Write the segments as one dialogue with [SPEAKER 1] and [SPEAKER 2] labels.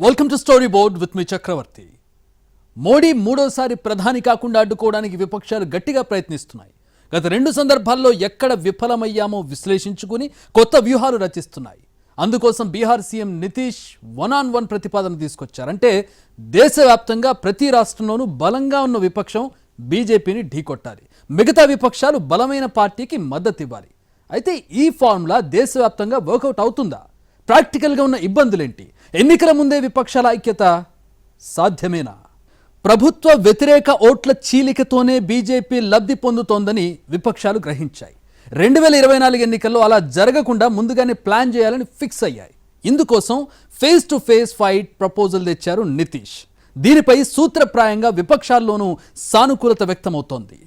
[SPEAKER 1] Welcome to story board with me Chakravarthi. Modi మూడోసారి ప్రధాని కాకుండా అడ్డుకోవడానికి విపక్షాలు గట్టిగా ప్రయత్నిస్తున్నాయి. గత 2 సందర్భాల్లో ఎక్కడ విఫలమయ్యామో విశ్లేషించుకుని కొత్త వ్యూహాలు రచిస్తున్నాయి. అందుకోసం బీహార్ సీఎం నితీష్ 1-on-1 ప్రతిపాదన తీసుకొచ్చారు. అంటే దేశవ్యాప్తంగా ప్రతి రాష్ట్రంలోనూ బలంగా ఉన్న విపక్షం బీజేపీని ఢీకొట్టాలి, మిగతా విపక్షాలు బలమైన పార్టీకి మద్దతు ఇవ్వాలి. అయితే ఈ ఫార్ములా దేశవ్యాప్తంగా వర్కౌట్ అవుతుందా? ప్రాక్టికల్గా ఉన్న ఇబ్బందులేంటి? ఎన్నికల ముందే విపక్షాల ఐక్యత సాధ్యమేనా? ప్రభుత్వ వ్యతిరేక ఓట్ల చీలికతోనే బీజేపీ లబ్ధి పొందుతోందని విపక్షాలు గ్రహించాయి. 2024 ఎన్నికల్లో అలా జరగకుండా ముందుగానే ప్లాన్ చేయాలని ఫిక్స్ అయ్యాయి. ఇందుకోసం face to face fight proposal తెచ్చారు నితీష్. దీనిపై సూత్రప్రాయంగా విపక్షాల్లోనూ సానుకూలత వ్యక్తమవుతోంది.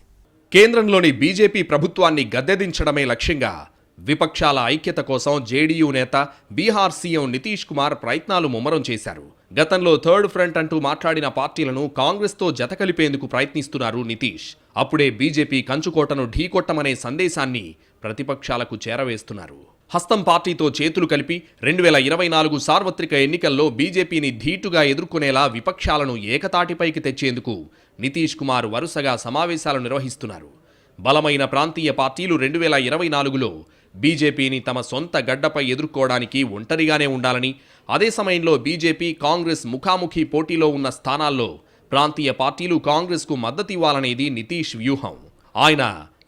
[SPEAKER 2] కేంద్రంలోని బీజేపీ ప్రభుత్వాన్ని గద్దెదించడమే లక్ష్యంగా విపక్షాల ఐక్యత కోసం జేడీయూ నేత బీహార్ సీఎం నితీష్ కుమార్ ప్రయత్నాలు ముమ్మరం చేశారు. గతంలో థర్డ్ ఫ్రంట్ అంటూ మాట్లాడిన పార్టీలను కాంగ్రెస్తో జతకలిపేందుకు ప్రయత్నిస్తున్నారు నితీష్. అప్పుడే బీజేపీ కంచుకోటను ఢీకొట్టమనే సందేశాన్ని ప్రతిపక్షాలకు చేరవేస్తున్నారు. హస్తం పార్టీతో చేతులు కలిపి 2024 సార్వత్రిక ఎన్నికల్లో బీజేపీని ధీటుగా ఎదుర్కొనేలా విపక్షాలను ఏకతాటిపైకి తెచ్చేందుకు నితీష్ కుమార్ వరుసగా సమావేశాలు నిర్వహిస్తున్నారు. బలమైన ప్రాంతీయ పార్టీలు 2024లో బీజేపీని తమ సొంత గడ్డపై ఎదుర్కోవడానికి ఒంటరిగానే ఉండాలని, అదే సమయంలో బీజేపీ కాంగ్రెస్ ముఖాముఖి పోటీలో ఉన్న స్థానాల్లో ప్రాంతీయ పార్టీలు కాంగ్రెస్కు మద్దతివ్వాలనేది నితీష్ వ్యూహం. ఆయన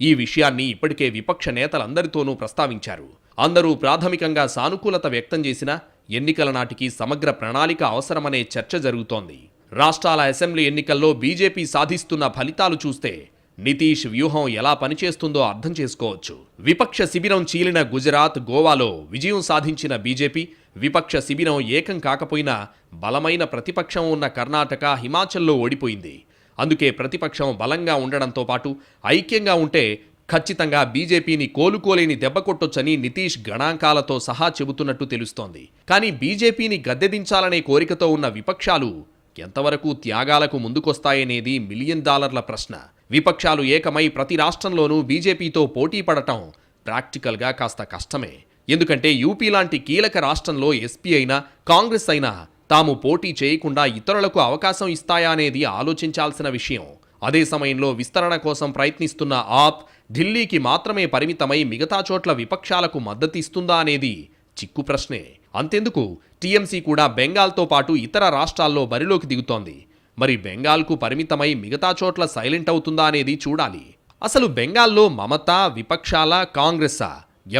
[SPEAKER 2] ఈ విషయాన్ని ఇప్పటికే విపక్ష నేతలందరితోనూ ప్రస్తావించారు. అందరూ ప్రాథమికంగా సానుకూలత వ్యక్తం చేసినా ఎన్నికల నాటికి సమగ్ర ప్రణాళిక అవసరమనే చర్చ జరుగుతోంది. రాష్ట్రాల అసెంబ్లీ ఎన్నికల్లో బీజేపీ సాధిస్తున్న ఫలితాలు చూస్తే నితీష్ వ్యూహం ఎలా పనిచేస్తుందో అర్థం చేసుకోవచ్చు. విపక్ష శిబిరం చీలిన గుజరాత్, గోవాలో విజయం సాధించిన బీజేపీ విపక్ష శిబిరం ఏకం కాకపోయినా బలమైన ప్రతిపక్షం ఉన్న కర్ణాటక, హిమాచల్లో ఓడిపోయింది. అందుకే ప్రతిపక్షం బలంగా ఉండడంతో పాటు ఐక్యంగా ఉంటే ఖచ్చితంగా బీజేపీని కోలుకోలేని దెబ్బ కొట్టొచ్చని నితీష్ గణాంకాలతో సహా చెబుతున్నట్టు తెలుస్తోంది. కానీ బీజేపీని గద్దెదించాలనే కోరికతో ఉన్న విపక్షాలు ఎంతవరకు త్యాగాలకు ముందుకొస్తాయనేది $1 మిలియన్ ప్రశ్న. విపక్షాలు ఏకమై ప్రతి రాష్ట్రంలోనూ బీజేపీతో పోటీ పడటం ప్రాక్టికల్గా కాస్త కష్టమే. ఎందుకంటే యూపీ లాంటి కీలక రాష్ట్రంలో ఎస్పీ అయినా కాంగ్రెస్ అయినా తాము పోటీ చేయకుండా ఇతరులకు అవకాశం ఇస్తాయా అనేది ఆలోచించాల్సిన విషయం. అదే సమయంలో విస్తరణ కోసం ప్రయత్నిస్తున్న ఆప్ ఢిల్లీకి మాత్రమే పరిమితమై మిగతా చోట్ల విపక్షాలకు మద్దతిస్తుందా అనేది చిక్కు ప్రశ్నే. అంతెందుకు, టీఎంసీ కూడా బెంగాల్తో పాటు ఇతర రాష్ట్రాల్లో బరిలోకి దిగుతోంది. మరి బెంగాల్కు పరిమితమై మిగతా చోట్ల సైలెంట్ అవుతుందా అనేది చూడాలి. అసలు బెంగాల్లో మమతా, విపక్షాల, కాంగ్రెస్సా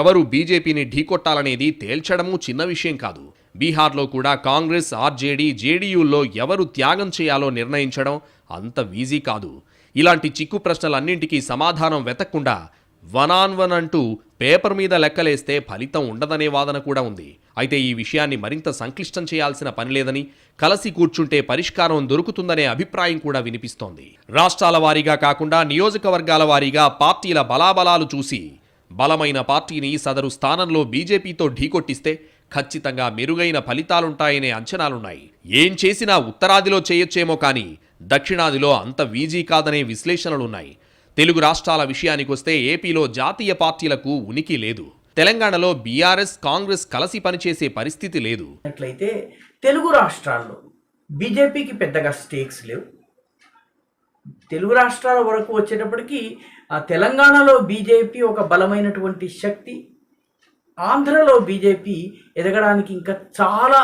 [SPEAKER 2] ఎవరు బీజేపీని ఢీకొట్టాలనేది తేల్చడమూ చిన్న విషయం కాదు. బీహార్లో కూడా కాంగ్రెస్, ఆర్జేడీ, జేడీయూల్లో ఎవరు త్యాగం చేయాలో నిర్ణయించడం అంత ఈజీ కాదు. ఇలాంటి చిక్కు ప్రశ్నలన్నింటికీ సమాధానం వెతక్కుండా 1-on-1 అంటూ పేపర్ మీద లెక్కలేస్తే ఫలితం ఉండదనే వాదన కూడా ఉంది. అయితే ఈ విషయాన్ని మరింత సంక్లిష్టం చేయాల్సిన పనిలేదని, కలిసి కూర్చుంటే పరిష్కారం దొరుకుతుందనే అభిప్రాయం కూడా వినిపిస్తోంది. రాష్ట్రాల వారీగా కాకుండా నియోజకవర్గాల వారీగా పార్టీల బలాబలాలు చూసి బలమైన పార్టీని సదరు స్థానంలో బీజేపీతో ఢీకొట్టిస్తే ఖచ్చితంగా మెరుగైన ఫలితాలుంటాయనే అంచనాలున్నాయి. ఏం చేసినా ఉత్తరాదిలో చేయొచ్చేమో కానీ దక్షిణాదిలో అంత ఈజీ కాదనే విశ్లేషణలున్నాయి. తెలుగు రాష్ట్రాల విషయానికొస్తే ఏపీలో జాతీయ పార్టీలకు ఉనికి లేదు. తెలంగాణలో బీఆర్ఎస్, కాంగ్రెస్ కలిసి పనిచేసే పరిస్థితి లేదు.
[SPEAKER 3] అట్లయితే తెలుగు రాష్ట్రాల్లో బీజేపీకి పెద్దగా స్టేక్స్ లేవు. తెలుగు రాష్ట్రాల వరకు వచ్చేటప్పటికి తెలంగాణలో బీజేపీ ఒక బలమైనటువంటి శక్తి, ఆంధ్రలో బీజేపీ ఎదగడానికి ఇంకా చాలా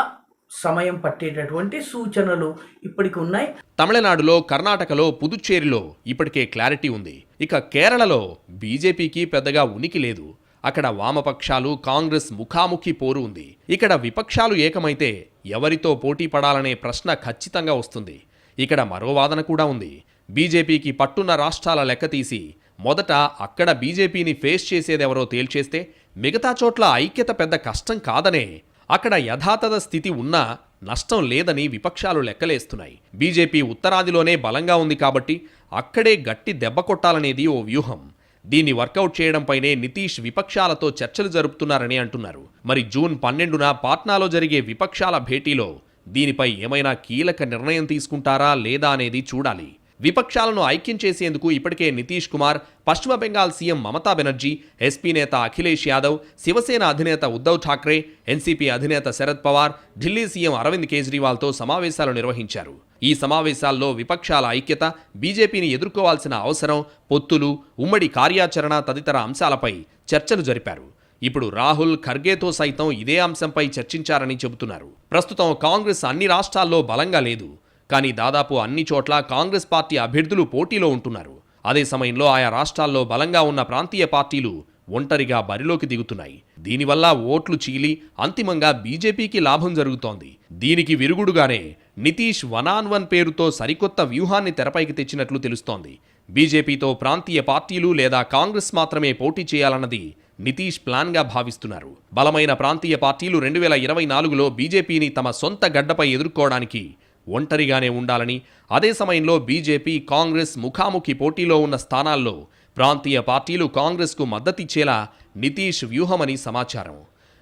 [SPEAKER 3] సమయం పట్టేటటువంటి సూచనలు ఇప్పటికి ఉన్నాయి.
[SPEAKER 2] తమిళనాడులో, కర్ణాటకలో, పుదుచ్చేరిలో ఇప్పటికే క్లారిటీ ఉంది. ఇక కేరళలో బీజేపీకి పెద్దగా ఉనికి లేదు. అక్కడ వామపక్షాలు, కాంగ్రెస్ ముఖాముఖి పోరు ఉంది. ఇక్కడ విపక్షాలు ఏకమైతే ఎవరితో పోటీ పడాలనే ప్రశ్న ఖచ్చితంగా వస్తుంది. ఇక్కడ మరో వాదన కూడా ఉంది. బీజేపీకి పట్టున్న రాష్ట్రాల లెక్క తీసి మొదట అక్కడ బీజేపీని ఫేస్ చేసేదెవరో తేల్చేస్తే మిగతా చోట్ల ఐక్యత పెద్ద కష్టం కాదనే, అక్కడ యథాతథ స్థితి ఉన్నా నష్టం లేదని విపక్షాలు లెక్కలేస్తున్నాయి. బీజేపీ ఉత్తరాదిలోనే బలంగా ఉంది కాబట్టి అక్కడే గట్టి దెబ్బ కొట్టాలనేది ఓ వ్యూహం. దీన్ని వర్కౌట్ చేయడంపైనే నితీష్ విపక్షాలతో చర్చలు జరుపుతున్నారని అంటున్నారు. మరి జూన్ 12న పాట్నాలో జరిగే విపక్షాల భేటీలో దీనిపై ఏమైనా కీలక నిర్ణయం తీసుకుంటారా లేదా అనేది చూడాలి. విపక్షాలను ఐక్యం చేసేందుకు ఇప్పటికే నితీష్ కుమార్, పశ్చిమ బెంగాల్ సీఎం మమతా బెనర్జీ, ఎస్పీ నేత అఖిలేష్ యాదవ్, శివసేన అధినేత ఉద్ధవ్ ఠాక్రే, ఎన్సీపీ అధినేత శరద్ పవార్, ఢిల్లీ సీఎం అరవింద్ కేజ్రీవాల్తో సమావేశాలు నిర్వహించారు. ఈ సమావేశాల్లో విపక్షాల ఐక్యత, బీజేపీని ఎదుర్కోవాల్సిన అవసరం, పొత్తులు, ఉమ్మడి కార్యాచరణ తదితర అంశాలపై చర్చలు జరిపారు. ఇప్పుడు రాహుల్, ఖర్గేతో సైతం ఇదే అంశంపై చర్చించారని చెబుతున్నారు. ప్రస్తుతం కాంగ్రెస్ అన్ని రాష్ట్రాల్లో బలంగా లేదు. కానీ దాదాపు అన్ని చోట్ల కాంగ్రెస్ పార్టీ అభ్యర్థులు పోటీలో ఉంటున్నారు. అదే సమయంలో ఆయా రాష్ట్రాల్లో బలంగా ఉన్న ప్రాంతీయ పార్టీలు ఒంటరిగా బరిలోకి దిగుతున్నాయి. దీనివల్ల ఓట్లు చీలి అంతిమంగా బీజేపీకి లాభం జరుగుతోంది. దీనికి విరుగుడుగానే నితీష్ 1-on-1 పేరుతో సరికొత్త వ్యూహాన్ని తెరపైకి తెచ్చినట్లు తెలుస్తోంది. బీజేపీతో ప్రాంతీయ పార్టీలు లేదా కాంగ్రెస్ మాత్రమే పోటీ చేయాలన్నది నితీష్ ప్లాన్గా భావిస్తున్నారు. బలమైన ప్రాంతీయ పార్టీలు 2024లో బీజేపీని తమ సొంత గడ్డపై ఎదుర్కోవడానికి ఒంటరిగానే ఉండాలని, అదే సమయంలో బీజేపీ, కాంగ్రెస్ ముఖాముఖి పోటీలో ఉన్న స్థానాల్లో ప్రాంతీయ పార్టీలు కాంగ్రెస్కు మద్దతిచ్చేలా నితీష్ వ్యూహమని సమాచారం.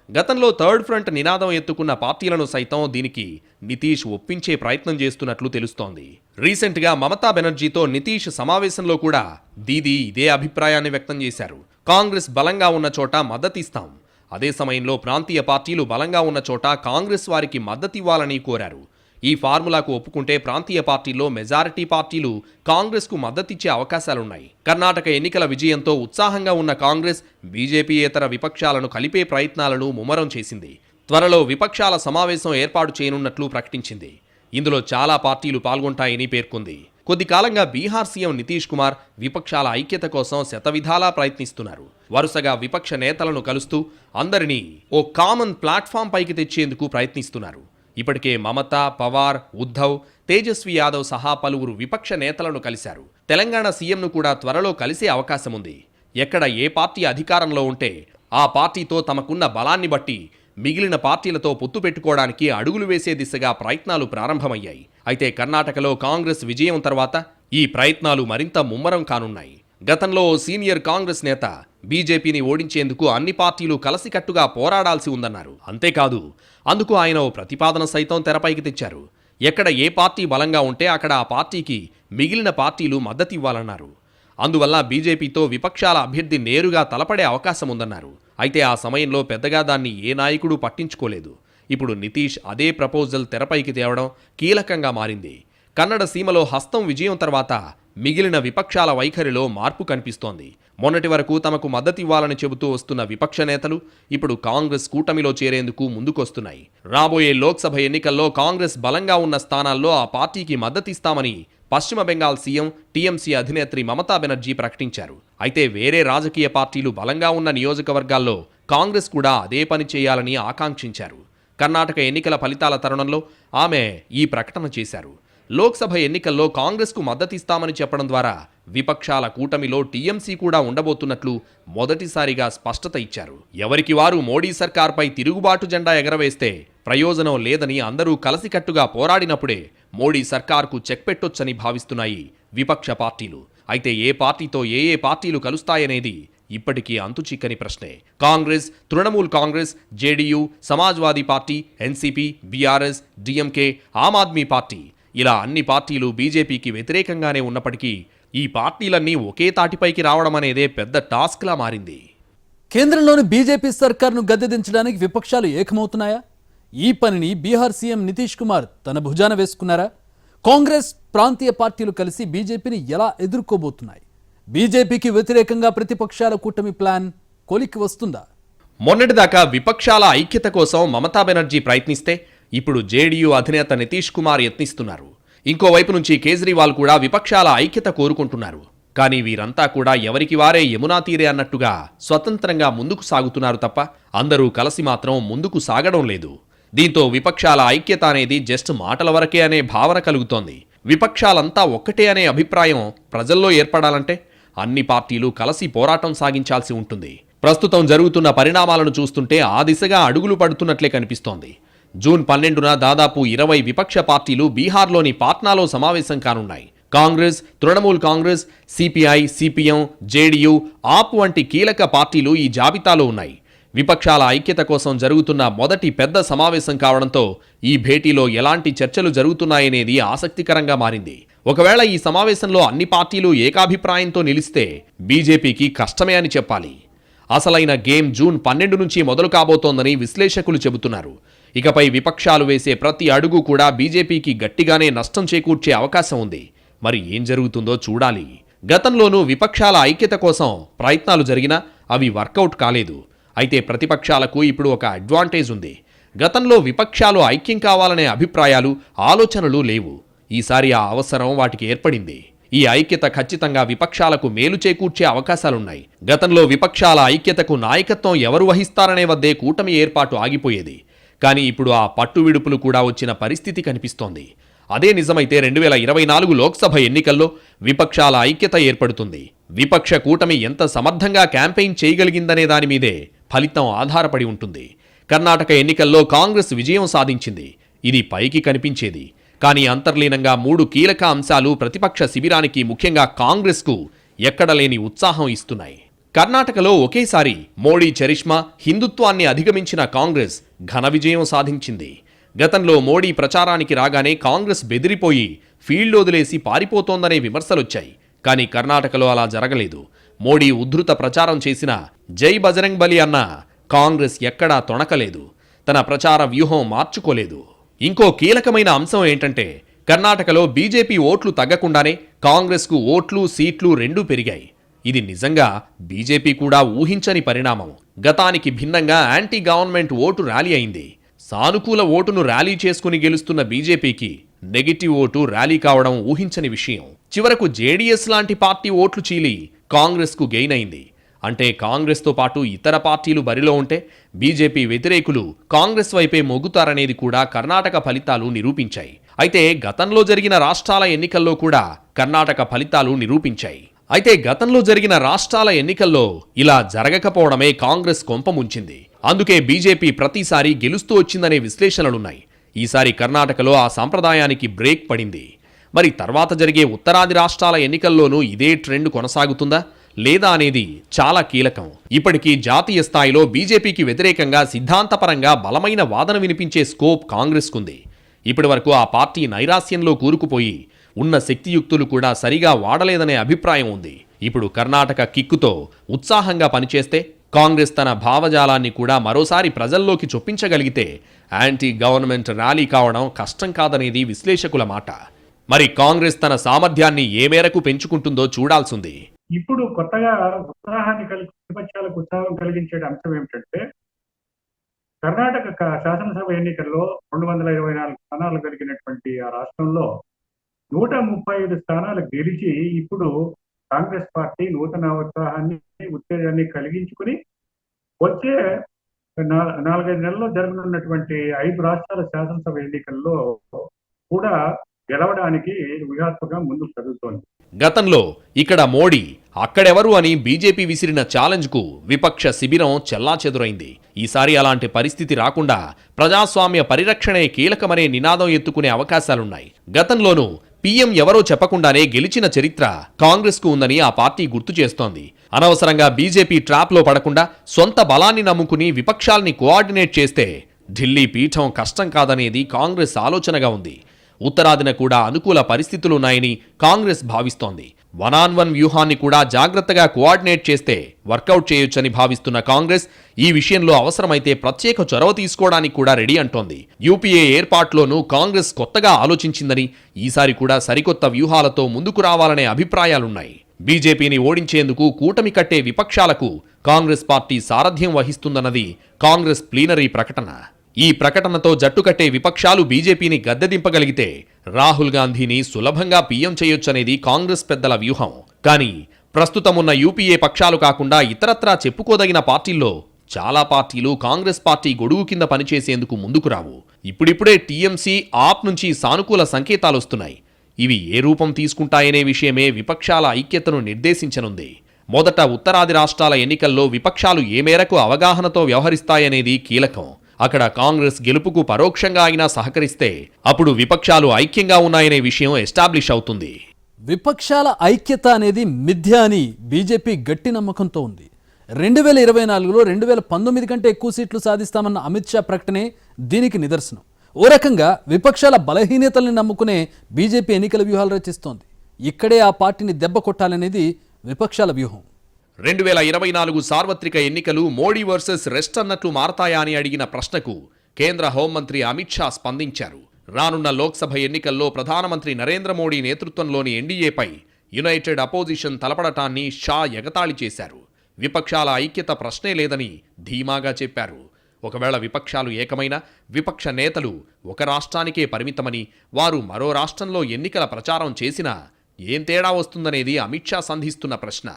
[SPEAKER 2] గతంలో థర్డ్ ఫ్రంట్ నినాదం ఎత్తుకున్న పార్టీలను సైతం దీనికి నితీష్ ఒప్పించే ప్రయత్నం చేస్తున్నట్లు తెలుస్తోంది. రీసెంట్గా మమతా బెనర్జీతో నితీష్ సమావేశంలో కూడా దీదీ ఇదే అభిప్రాయాన్ని వ్యక్తం చేశారు. కాంగ్రెస్ బలంగా ఉన్న చోట మద్దతిస్తాం, అదే సమయంలో ప్రాంతీయ పార్టీలు బలంగా ఉన్న చోట కాంగ్రెస్ వారికి మద్దతివ్వాలని కోరారు. ఈ ఫార్ములాకు ఒప్పుకుంటే ప్రాంతీయ పార్టీల్లో మెజారిటీ పార్టీలు కాంగ్రెస్కు మద్దతిచ్చే అవకాశాలున్నాయి. కర్ణాటక ఎన్నికల విజయంతో ఉత్సాహంగా ఉన్న కాంగ్రెస్ బీజేపీయేతర విపక్షాలను కలిపే ప్రయత్నాలను ముమ్మరం చేసింది. త్వరలో విపక్షాల సమావేశం ఏర్పాటు చేయనున్నట్లు ప్రకటించింది. ఇందులో చాలా పార్టీలు పాల్గొంటాయని పేర్కొంది. కొద్ది కాలంగా బీహార్ సీఎం నితీష్ కుమార్ విపక్షాల ఐక్యత కోసం శతవిధాలా ప్రయత్నిస్తున్నారు. వరుసగా విపక్ష నేతలను కలుస్తూ అందరినీ ఓ కామన్ ప్లాట్ఫామ్ పైకి తెచ్చేందుకు ప్రయత్నిస్తున్నారు. ఇప్పటికే మమతా, పవార్, ఉద్ధవ్, తేజస్వి యాదవ్ సహా పలువురు విపక్ష నేతలను కలిశారు. తెలంగాణ సీఎంను కూడా త్వరలో కలిసే అవకాశం ఉంది. ఎక్కడ ఏ పార్టీ అధికారంలో ఉంటే ఆ పార్టీతో తమకున్న బలాన్ని బట్టి మిగిలిన పార్టీలతో పొత్తు పెట్టుకోవడానికి అడుగులు వేసే దిశగా ప్రయత్నాలు ప్రారంభమయ్యాయి. అయితే కర్ణాటకలో కాంగ్రెస్ విజయం తర్వాత ఈ ప్రయత్నాలు మరింత ముమ్మరం కానున్నాయి. గతంలో ఓ సీనియర్ కాంగ్రెస్ నేత బీజేపీని ఓడించేందుకు అన్ని పార్టీలు కలసికట్టుగా పోరాడాల్సి ఉందన్నారు. అంతేకాదు, అందుకు ఆయన ఓ ప్రతిపాదన సైతం తెరపైకి తెచ్చారు. ఎక్కడ ఏ పార్టీ బలంగా ఉంటే అక్కడ ఆ పార్టీకి మిగిలిన పార్టీలు మద్దతివ్వాలన్నారు. అందువల్ల బీజేపీతో విపక్షాల అభ్యర్థి నేరుగా తలపడే అవకాశం ఉందన్నారు. అయితే ఆ సమయంలో పెద్దగా దాన్ని ఏ నాయకుడు పట్టించుకోలేదు. ఇప్పుడు నితీష్ అదే ప్రపోజల్ తెరపైకి తేవడం కీలకంగా మారింది. కన్నడ సీమలో హస్తం విజయం తర్వాత మిగిలిన విపక్షాల వైఖరిలో మార్పు కనిపిస్తోంది. మొన్నటి వరకు తమకు మద్దతివ్వాలని చెబుతూ వస్తున్న విపక్ష నేతలు ఇప్పుడు కాంగ్రెస్ కూటమిలో చేరేందుకు ముందుకొస్తున్నాయి. రాబోయే లోక్సభ ఎన్నికల్లో కాంగ్రెస్ బలంగా ఉన్న స్థానాల్లో ఆ పార్టీకి మద్దతిస్తామని పశ్చిమ బెంగాల్ సీఎం, టీఎంసీ అధినేత్రి మమతా బెనర్జీ ప్రకటించారు. అయితే వేరే రాజకీయ పార్టీలు బలంగా ఉన్న నియోజకవర్గాల్లో కాంగ్రెస్ కూడా అదే పని చేయాలని ఆకాంక్షించారు. కర్ణాటక ఎన్నికల ఫలితాల తరుణంలో ఆమె ఈ ప్రకటన చేశారు. లోక్సభ ఎన్నికల్లో కాంగ్రెస్కు మద్దతిస్తామని చెప్పడం ద్వారా విపక్షాల కూటమిలో టీఎంసీ కూడా ఉండబోతున్నట్లు మొదటిసారిగా స్పష్టత ఇచ్చారు. ఎవరికి వారు మోడీ సర్కార్పై తిరుగుబాటు జెండా ఎగరవేస్తే ప్రయోజనం లేదని అందరూ కలసికట్టుగా పోరాడినప్పుడే మోడీ సర్కార్కు చెక్ పెట్టొచ్చని భావిస్తున్నాయి విపక్ష పార్టీలు. అయితే ఏ పార్టీతో ఏ పార్టీలు కలుస్తాయనేది ఇప్పటికీ అంతుచిక్కని ప్రశ్నే. కాంగ్రెస్, తృణమూల్ కాంగ్రెస్, జేడీయూ, సమాజ్వాదీ పార్టీ, ఎన్సీపీ, బీఆర్ఎస్, డీఎంకే, ఆమ్ ఆద్మీ పార్టీ ఇలా అన్ని పార్టీలు బీజేపీకి వ్యతిరేకంగానే ఉన్నప్పటికీ ఈ పార్టీలన్నీ ఒకే తాటిపైకి రావడం అనేదే పెద్ద టాస్క్లా మారింది.
[SPEAKER 1] కేంద్రంలోని బీజేపీ సర్కార్ను గద్దెదించడానికి విపక్షాలు ఏకమవుతున్నాయా? ఈ పనిని బీహార్ సీఎం నితీష్ కుమార్ తన భుజాన వేసుకున్నారా? కాంగ్రెస్, ప్రాంతీయ పార్టీలు కలిసి బీజేపీని ఎలా ఎదుర్కోబోతున్నాయి? బీజేపీకి వ్యతిరేకంగా ప్రతిపక్షాల కూటమి ప్లాన్ కొలిక్కి వస్తుందా?
[SPEAKER 2] మొన్నటిదాకా విపక్షాల ఐక్యత కోసం మమతా బెనర్జీ ప్రయత్నిస్తే ఇప్పుడు జేడీయూ అధినేత నితీష్ కుమార్ యత్నిస్తున్నారు. ఇంకోవైపు నుంచి కేజ్రీవాల్ కూడా విపక్షాల ఐక్యత కోరుకుంటున్నారు. కానీ వీరంతా కూడా ఎవరికి వారే యమునా తీరే అన్నట్టుగా స్వతంత్రంగా ముందుకు సాగుతున్నారు తప్ప అందరూ కలిసి మాత్రం ముందుకు సాగడం లేదు. దీంతో విపక్షాల ఐక్యత అనేది జస్ట్ మాటల వరకే అనే భావన కలుగుతోంది. విపక్షాలంతా ఒక్కటే అనే అభిప్రాయం ప్రజల్లో ఏర్పడాలంటే అన్ని పార్టీలు కలిసి పోరాటం సాగించాల్సి ఉంటుంది. ప్రస్తుతం జరుగుతున్న పరిణామాలను చూస్తుంటే ఆ దిశగా అడుగులు పడుతున్నట్లే కనిపిస్తోంది. జూన్ 12న దాదాపు 20 విపక్ష పార్టీలు బీహార్లోని పాట్నాలో సమావేశం కానున్నాయి. కాంగ్రెస్, తృణమూల్ కాంగ్రెస్, సిపిఐ, సిపిఎం, జేడీయూ, ఆప్ వంటి కీలక పార్టీలు ఈ జాబితాలో ఉన్నాయి. విపక్షాల ఐక్యత కోసం జరుగుతున్న మొదటి పెద్ద సమావేశం కావడంతో ఈ భేటీలో ఎలాంటి చర్చలు జరుగుతున్నాయనేది ఆసక్తికరంగా మారింది. ఒకవేళ ఈ సమావేశంలో అన్ని పార్టీలు ఏకాభిప్రాయంతో నిలిస్తే బీజేపీకి కష్టమే అని చెప్పాలి. అసలైన గేమ్ జూన్ 12 నుంచి మొదలు కాబోతోందని విశ్లేషకులు చెబుతున్నారు. ఇకపై విపక్షాలు వేసే ప్రతి అడుగు కూడా బీజేపీకి గట్టిగానే నష్టం చేకూర్చే అవకాశం ఉంది. మరి ఏం జరుగుతుందో చూడాలి. గతంలోనూ విపక్షాల ఐక్యత కోసం ప్రయత్నాలు జరిగినా అవి వర్కౌట్ కాలేదు. అయితే ప్రతిపక్షాలకు ఇప్పుడు ఒక అడ్వాంటేజ్ ఉంది. గతంలో విపక్షాలు ఐక్యం కావాలనే అభిప్రాయాలు, ఆలోచనలు లేవు. ఈసారి ఆ అవసరం వాటికి ఏర్పడింది. ఈ ఐక్యత ఖచ్చితంగా విపక్షాలకు మేలు చేకూర్చే అవకాశాలున్నాయి. గతంలో విపక్షాల ఐక్యతకు నాయకత్వం ఎవరు వహిస్తారనే వద్దే కూటమి ఏర్పాటు ఆగిపోయేది. కానీ ఇప్పుడు ఆ పట్టు విడుపులు కూడా వచ్చిన పరిస్థితి కనిపిస్తోంది. అదే నిజమైతే 2024 లోక్సభ ఎన్నికల్లో విపక్షాల ఐక్యత ఏర్పడుతుంది. విపక్ష కూటమి ఎంత సమర్థంగా క్యాంపెయిన్ చేయగలిగిందనే దానిమీదే ఫలితం ఆధారపడి ఉంటుంది. కర్ణాటక ఎన్నికల్లో కాంగ్రెస్ విజయం సాధించింది. ఇది పైకి కనిపించేది. కానీ అంతర్లీనంగా 3 కీలక అంశాలు ప్రతిపక్ష శిబిరానికి, ముఖ్యంగా కాంగ్రెస్కు ఎక్కడలేని ఉత్సాహం ఇస్తున్నాయి. కర్ణాటకలో ఒకేసారి మోడీ చరిష్మా, హిందుత్వాన్ని అధిగమించిన కాంగ్రెస్ ఘన విజయం సాధించింది. గతంలో మోడీ ప్రచారానికి రాగానే కాంగ్రెస్ బెదిరిపోయి ఫీల్డ్ వదిలేసి పారిపోతోందనే విమర్శలొచ్చాయి. కానీ కర్ణాటకలో అలా జరగలేదు. మోడీ ఉద్ధృత ప్రచారం చేసిన జై బజరంగ్ బలి అన్న కాంగ్రెస్ ఎక్కడా తొణకలేదు. తన ప్రచార వ్యూహం మార్చుకోలేదు. ఇంకో కీలకమైన అంశం ఏంటంటే కర్ణాటకలో బీజేపీ ఓట్లు తగ్గకుండానే కాంగ్రెస్కు ఓట్లు, సీట్లు రెండూ పెరిగాయి. ఇది నిజంగా బీజేపీ కూడా ఊహించని పరిణామం. గతానికి భిన్నంగా యాంటీ గవర్నమెంట్ ఓటు ర్యాలీ అయింది. సానుకూల ఓటును ర్యాలీ చేసుకుని గెలుస్తున్న బీజేపీకి నెగిటివ్ ఓటు ర్యాలీ కావడం ఊహించని విషయం. చివరకు జేడీఎస్ లాంటి పార్టీ ఓట్లు చీలి కాంగ్రెస్కు గెయిన్ అయింది. అంటే కాంగ్రెస్తో పాటు ఇతర పార్టీలు బరిలో ఉంటే బీజేపీ వ్యతిరేకులు కాంగ్రెస్ వైపే మొగ్గుతారనేది కూడా కర్ణాటక ఫలితాలు నిరూపించాయి. అయితే గతంలో జరిగిన రాష్ట్రాల ఎన్నికల్లో కూడా కర్ణాటక ఫలితాలు నిరూపించాయి. అయితే గతంలో జరిగిన రాష్ట్రాల ఎన్నికల్లో ఇలా జరగకపోవడమే కాంగ్రెస్ కొంపముంచింది. అందుకే బీజేపీ ప్రతిసారి గెలుస్తూ వచ్చిందనే విశ్లేషణలున్నాయి. ఈసారి కర్ణాటకలో ఆ సంప్రదాయానికి బ్రేక్ పడింది. మరి తర్వాత జరిగే ఉత్తరాది రాష్ట్రాల ఎన్నికల్లోనూ ఇదే ట్రెండ్ కొనసాగుతుందా లేదా అనేది చాలా కీలకం. ఇప్పటికీ జాతీయ స్థాయిలో బీజేపీకి వ్యతిరేకంగా సిద్ధాంతపరంగా బలమైన వాదన వినిపించే స్కోప్ కాంగ్రెస్కుంది. ఇప్పటివరకు ఆ పార్టీ నైరాస్యంలో కూరుకుపోయి ఉన్న శక్తియుక్తులు కూడా సరిగా వాడలేదనే అభిప్రాయం ఉంది. ఇప్పుడు కర్ణాటక కిక్కుతో ఉత్సాహంగా పనిచేస్తే కాంగ్రెస్ తన భావజాలాన్ని కూడా మరోసారి ప్రజల్లోకి చొప్పించగలిగితే యాంటీ గవర్నమెంట్ ర్యాలీ కావడం కష్టం కాదనేది విశ్లేషకుల మాట. మరి కాంగ్రెస్ తన సామర్థ్యాన్ని ఏ మేరకు పెంచుకుంటుందో చూడాల్సింది.
[SPEAKER 4] ఇప్పుడు కొత్తగా ప్రతిపక్షాలకు ఉత్సాహం కలిగించే అంశం ఏమిటంటే కర్ణాటక శాసనసభ ఎన్నికల్లో 224 స్థానాలు కలిగినటువంటి ఆ రాష్ట్రంలో 135 స్థానాలు గెలిచి ఇప్పుడు కాంగ్రెస్ పార్టీ నూతన ఉత్సాహాన్ని, ఉత్తేజాన్ని కలిగించుకుని వచ్చే 4-5 నెలల్లో జరగనున్నటువంటి 5 రాష్ట్రాల శాసనసభ ఎన్నికల్లో కూడా గెలవడానికి వ్యూహాత్మకంగా ముందుకు కదులుతోంది.
[SPEAKER 2] గతంలో ఇక్కడ మోడీ అక్కడెవరు అని బీజేపీ విసిరిన ఛాలెంజ్కు విపక్ష శిబిరం చెల్లాచెదురైంది. ఈసారి అలాంటి పరిస్థితి రాకుండా ప్రజాస్వామ్య పరిరక్షణే కీలకమనే నినాదం ఎత్తుకునే అవకాశాలున్నాయి. గతంలోనూ పీఎం ఎవరో చెప్పకుండానే గెలిచిన చరిత్ర కాంగ్రెస్కు ఉందని ఆ పార్టీ గుర్తు చేస్తోంది. అనవసరంగా బీజేపీ ట్రాప్లో పడకుండా సొంత బలాన్ని నమ్ముకుని విపక్షాల్ని కోఆర్డినేట్ చేస్తే ఢిల్లీ పీఠం కష్టం కాదనేది కాంగ్రెస్ ఆలోచనగా ఉంది. ఉత్తరాదిన కూడా అనుకూల పరిస్థితులున్నాయని కాంగ్రెస్ భావిస్తోంది. 1-on-1 వ్యూహాన్ని కూడా జాగ్రత్తగా కోఆర్డినేట్ చేస్తే వర్కౌట్ చేయొచ్చని భావిస్తున్న కాంగ్రెస్ ఈ విషయంలో అవసరమైతే ప్రత్యేక చొరవ తీసుకోవడానికి కూడా రెడీ అంటోంది. యూపీఏ ఏర్పాట్లోనూ కాంగ్రెస్ కొత్తగా ఆలోచించిందని, ఈసారి కూడా సరికొత్త వ్యూహాలతో ముందుకు రావాలనే అభిప్రాయాలున్నాయి. బీజేపీని ఓడించేందుకు కూటమి కట్టే విపక్షాలకు కాంగ్రెస్ పార్టీ సారథ్యం వహిస్తుందన్నది కాంగ్రెస్ ప్లీనరీ ప్రకటన. ఈ ప్రకటనతో జట్టుకట్టే విపక్షాలు బీజేపీని గద్దెదింపగలిగితే రాహుల్ గాంధీని సులభంగా పీఎం చేయొచ్చనేది కాంగ్రెస్ పెద్దల వ్యూహం. కానీ ప్రస్తుతమున్న యూపీఏ పక్షాలు కాకుండా ఇతరత్రా చెప్పుకోదగిన పార్టీల్లో చాలా పార్టీలు కాంగ్రెస్ పార్టీ గొడుగు కింద పనిచేసేందుకు ముందుకు రావు. ఇప్పుడిప్పుడే టీఎంసీ, ఆప్ నుంచి సానుకూల సంకేతాలొస్తున్నాయి. ఇవి ఏ రూపం తీసుకుంటాయనే విషయమే విపక్షాల ఐక్యతను నిర్దేశించనుంది. మొదట ఉత్తరాది రాష్ట్రాల ఎన్నికల్లో విపక్షాలు ఏ మేరకు అవగాహనతో వ్యవహరిస్తాయనేది కీలకం. అక్కడ కాంగ్రెస్ గెలుపుకు పరోక్షంగా అయినా సహకరిస్తే అప్పుడు విపక్షాలు ఐక్యంగా ఉన్నాయనే విషయం ఎస్టాబ్లిష్ అవుతుంది.
[SPEAKER 1] విపక్షాల ఐక్యత అనేది మిథ్య అని బీజేపీ గట్టి నమ్మకంతో ఉంది. 2024లో 2019 కంటే ఎక్కువ సీట్లు సాధిస్తామన్న అమిత్ షా ప్రకటనే దీనికి నిదర్శనం. ఓ రకంగా విపక్షాల బలహీనతల్ని నమ్ముకునే బీజేపీ ఎన్నికల వ్యూహాలు రచిస్తోంది. ఇక్కడే ఆ పార్టీని దెబ్బ కొట్టాలనేది విపక్షాల వ్యూహం.
[SPEAKER 2] 2024 సార్వత్రిక ఎన్నికలు మోడీ వర్సెస్ రెస్ట్ అన్నట్లు మారతాయా అని అడిగిన ప్రశ్నకు కేంద్ర హోంమంత్రి అమిత్ షా స్పందించారు. రానున్న లోక్సభ ఎన్నికల్లో ప్రధానమంత్రి నరేంద్ర మోడీ నేతృత్వంలోని ఎన్డీఏపై యునైటెడ్ అపోజిషన్ తలపడటాన్ని షా ఎగతాళి చేశారు. విపక్షాల ఐక్యత ప్రశ్నే లేదని ధీమాగా చెప్పారు. ఒకవేళ విపక్షాలు ఏకమైన విపక్ష నేతలు ఒక రాష్ట్రానికే పరిమితమని, వారు మరో రాష్ట్రంలో ఎన్నికల ప్రచారం చేసినా ఏం తేడా వస్తుందనేది అమిత్ షా సంధిస్తున్న ప్రశ్న.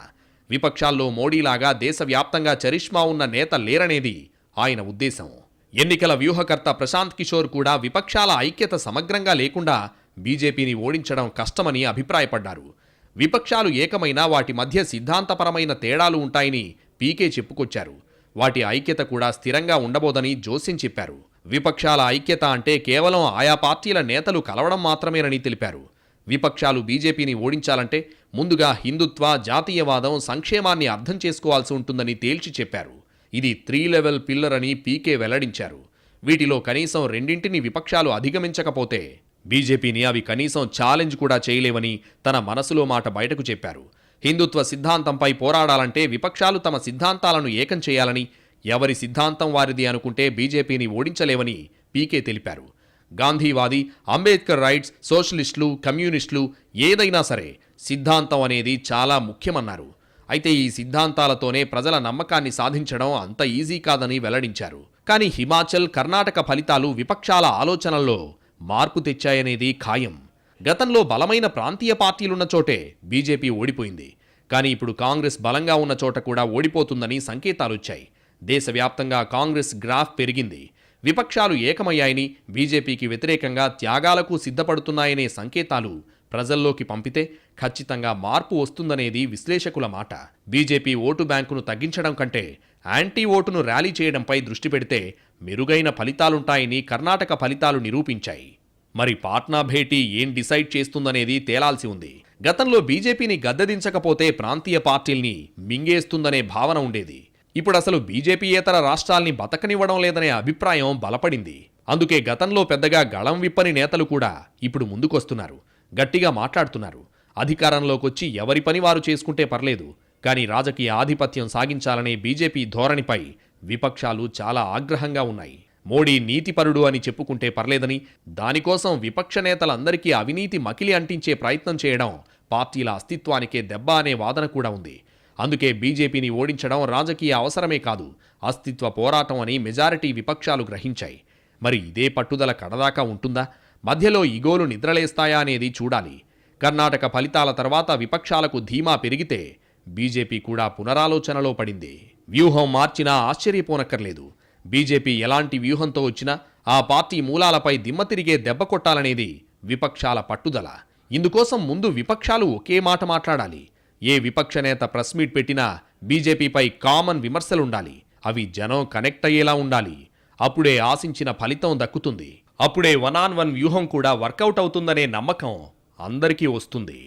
[SPEAKER 2] విపక్షాల్లో మోడీలాగా దేశవ్యాప్తంగా చరిష్మా ఉన్న నేత లేరనేది ఆయన ఉద్దేశం. ఎన్నికల వ్యూహకర్త ప్రశాంత్ కిషోర్ కూడా విపక్షాల ఐక్యత సమగ్రంగా లేకుండా బీజేపీని ఓడించడం కష్టమని అభిప్రాయపడ్డారు. విపక్షాలు ఏకమైనా వాటి మధ్య సిద్ధాంతపరమైన తేడాలు ఉంటాయని పీకే చెప్పుకొచ్చారు. వాటి ఐక్యత కూడా స్థిరంగా ఉండబోదని జోస్యం చెప్పారు. విపక్షాల ఐక్యత అంటే కేవలం ఆయా పార్టీల నేతలు కలవడం మాత్రమేనని తెలిపారు. విపక్షాలు బీజేపీని ఓడించాలంటే ముందుగా హిందుత్వ, జాతీయవాదం, సంక్షేమాన్ని అర్థం చేసుకోవాల్సి ఉంటుందని తేల్చి చెప్పారు. ఇది 3 లెవెల్ పిల్లర్ అని పీకే వెల్లడించారు. వీటిలో కనీసం రెండింటిని విపక్షాలు అధిగమించకపోతే బీజేపీని అవి కనీసం ఛాలెంజ్ కూడా చేయలేవని తన మనసులో మాట బయటకు చెప్పారు. హిందుత్వ సిద్ధాంతంపై పోరాడాలంటే విపక్షాలు తమ సిద్ధాంతాలను ఏకం చేయాలని, ఎవరి సిద్ధాంతం వారిది అనుకుంటే బీజేపీని ఓడించలేవని పీకే తెలిపారు. గాంధీవాది, అంబేద్కర్ రైట్స్, సోషలిస్టులు, కమ్యూనిస్టులు ఏదైనా సరే సిద్ధాంతం అనేది చాలా ముఖ్యమన్నారు. అయితే ఈ సిద్ధాంతాలతోనే ప్రజల నమ్మకాన్ని సాధించడం అంత ఈజీ కాదని వెల్లడించారు. కానీ హిమాచల్, కర్ణాటక ఫలితాలు విపక్షాల ఆలోచనల్లో మార్పు తెచ్చాయనేది ఖాయం. గతంలో బలమైన ప్రాంతీయ పార్టీలున్న చోటే బీజేపీ ఓడిపోయింది. కానీ ఇప్పుడు కాంగ్రెస్ బలంగా ఉన్న చోట కూడా ఓడిపోతుందని సంకేతాలొచ్చాయి. దేశవ్యాప్తంగా కాంగ్రెస్ గ్రాఫ్ పెరిగింది. విపక్షాలు ఏకమయ్యాయని, బీజేపీకి వ్యతిరేకంగా త్యాగాలకు సిద్ధపడుతున్నాయనే సంకేతాలు ప్రజల్లోకి పంపితే ఖచ్చితంగా మార్పు వస్తుందనేది విశ్లేషకుల మాట. బీజేపీ ఓటు బ్యాంకును తగ్గించడం కంటే యాంటీ ఓటును ర్యాలీ చేయడంపై దృష్టి పెడితే మెరుగైన ఫలితాలుంటాయని కర్ణాటక ఫలితాలు నిరూపించాయి. మరి పాట్నా భేటీ ఏం డిసైడ్ చేస్తుందనేది తేలాల్సి ఉంది. గతంలో బీజేపీని గద్దెదించకపోతే ప్రాంతీయ పార్టీల్ని మింగేస్తుందనే భావన ఉండేది. ఇప్పుడు అసలు బీజేపీయేతర రాష్ట్రాల్ని బతకనివ్వడం లేదనే అభిప్రాయం బలపడింది. అందుకే గతంలో పెద్దగా గళం విప్పని నేతలు కూడా ఇప్పుడు ముందుకొస్తున్నారు, గట్టిగా మాట్లాడుతున్నారు. అధికారంలోకొచ్చి ఎవరి పని వారు చేసుకుంటే పర్లేదు, కానీ రాజకీయ ఆధిపత్యం సాగించాలనే బీజేపీ ధోరణిపై విపక్షాలు చాలా ఆగ్రహంగా ఉన్నాయి. మోడీ నీతిపరుడు అని చెప్పుకుంటే పర్లేదని, దానికోసం విపక్ష నేతలందరికీ అవినీతి మకిలి అంటించే ప్రయత్నం చేయడం పార్టీల అస్తిత్వానికే దెబ్బ అనే వాదన కూడా ఉంది. అందుకే బీజేపీని ఓడించడం రాజకీయ అవసరమే కాదు, అస్తిత్వ పోరాటం అని మెజారిటీ విపక్షాలు గ్రహించాయి. మరి ఇదే పట్టుదల కడదాకా ఉంటుందా? మధ్యలో ఇగోలు నిద్రలేస్తాయా అనేది చూడాలి. కర్ణాటక ఫలితాల తర్వాత విపక్షాలకు ధీమా పెరిగితే బీజేపీ కూడా పునరాలోచనలో పడింది. వ్యూహం మార్చినా ఆశ్చర్యపోనక్కర్లేదు. బీజేపీ ఎలాంటి వ్యూహంతో వచ్చినా ఆ పార్టీ మూలాలపై దిమ్మ తిరిగే దెబ్బ కొట్టాలనేది విపక్షాల పట్టుదల. ఇందుకోసం ముందు విపక్షాలు ఒకే మాట మాట్లాడాలి. ఏ విపక్ష నేత ప్రెస్ మీట్ పెట్టినా బీజేపీపై కామన్ విమర్శలుండాలి. అవి జనం కనెక్ట్ అయ్యేలా ఉండాలి. అప్పుడే ఆశించిన ఫలితం దక్కుతుంది. అప్పుడే 1-on-1 వ్యూహం కూడా వర్కౌట్ అవుతుందనే నమ్మకం అందరికీ వస్తుంది.